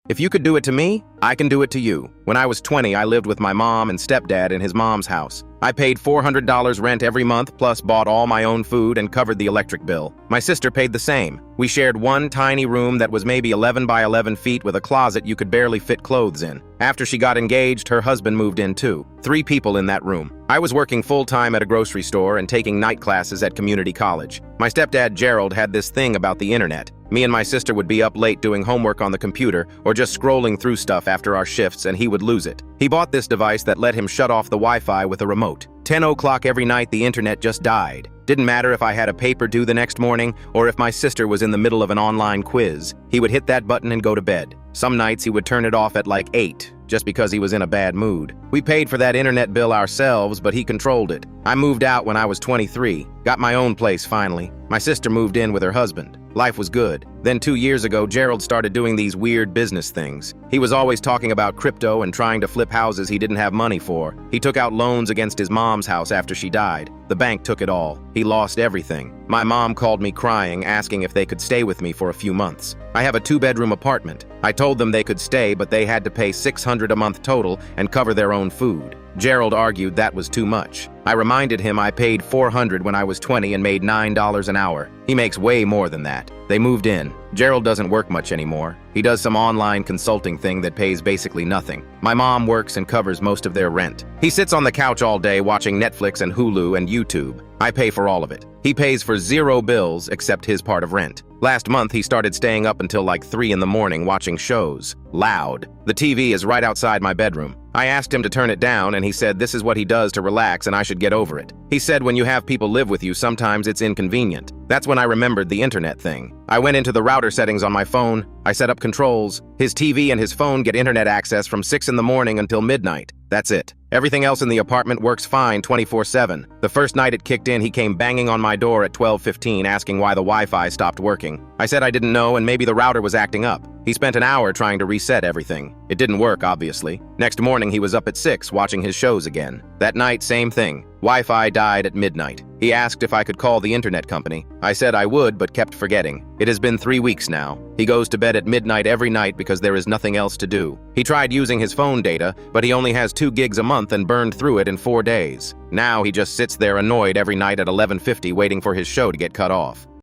If you could do it to me, I can do it to you. When I was 20, I lived with my mom and stepdad in his mom's house. I paid $400 rent every month, plus bought all my own food and covered the electric bill. My sister paid the same. We shared one tiny room that was maybe 11 by 11 feet with a closet you could barely fit clothes in. After she got engaged, her husband moved in too. 3 people in that room. I was working full-time at a grocery store and taking night classes at community college. My stepdad Gerald had this thing about the internet. Me and my sister would be up late doing homework on the computer or just scrolling through stuff after our shifts, and he would lose it. He bought this device that let him shut off the Wi-Fi with a remote. 10 o'clock every night, the internet just died. Didn't matter if I had a paper due the next morning or if my sister was in the middle of an online quiz. He would hit that button and go to bed. Some nights he would turn it off at like 8, just because he was in a bad mood. We paid for that internet bill ourselves, but he controlled it. I moved out when I was 23, got my own place finally. My sister moved in with her husband. Life was good. Then 2 years ago, Gerald started doing these weird business things. He was always talking about crypto and trying to flip houses he didn't have money for. He took out loans against his mom's house after she died. The bank took it all. He lost everything. My mom called me crying, asking if they could stay with me for a few months. I have a 2-bedroom apartment. I told them they could stay, but they had to pay $600 a month total and cover their own food. Gerald argued that was too much. I reminded him I paid $400 when I was 20 and made $9 an hour. He makes way more than that. They moved in. Gerald doesn't work much anymore. He does some online consulting thing that pays basically nothing. My mom works and covers most of their rent. He sits on the couch all day watching Netflix and Hulu and YouTube. I pay for all of it. He pays for 0 bills except his part of rent. Last month, he started staying up until like 3 in the morning watching shows. Loud. The TV is right outside my bedroom. I asked him to turn it down, and he said this is what he does to relax and I should get over it. He said when you have people live with you, sometimes it's inconvenient. That's when I remembered the internet thing. I went into the router settings on my phone. I set up controls. His TV and his phone get internet access from 6 in the morning until midnight. That's it. Everything else in the apartment works fine 24/7. The first night it kicked in, he came banging on my door at 12:15 asking why the Wi-Fi stopped working. I said I didn't know and maybe the router was acting up. He spent an hour trying to reset everything. It didn't work, obviously. Next morning he was up at 6 watching his shows again. That night, same thing. Wi-Fi died at midnight. He asked if I could call the internet company. I said I would, but kept forgetting. It has been 3 weeks now. He goes to bed at midnight every night because there is nothing else to do. He tried using his phone data, but he only has 2 gigs a month and burned through it in 4 days. Now he just sits there annoyed every night at 11:50 waiting for his show to get cut off.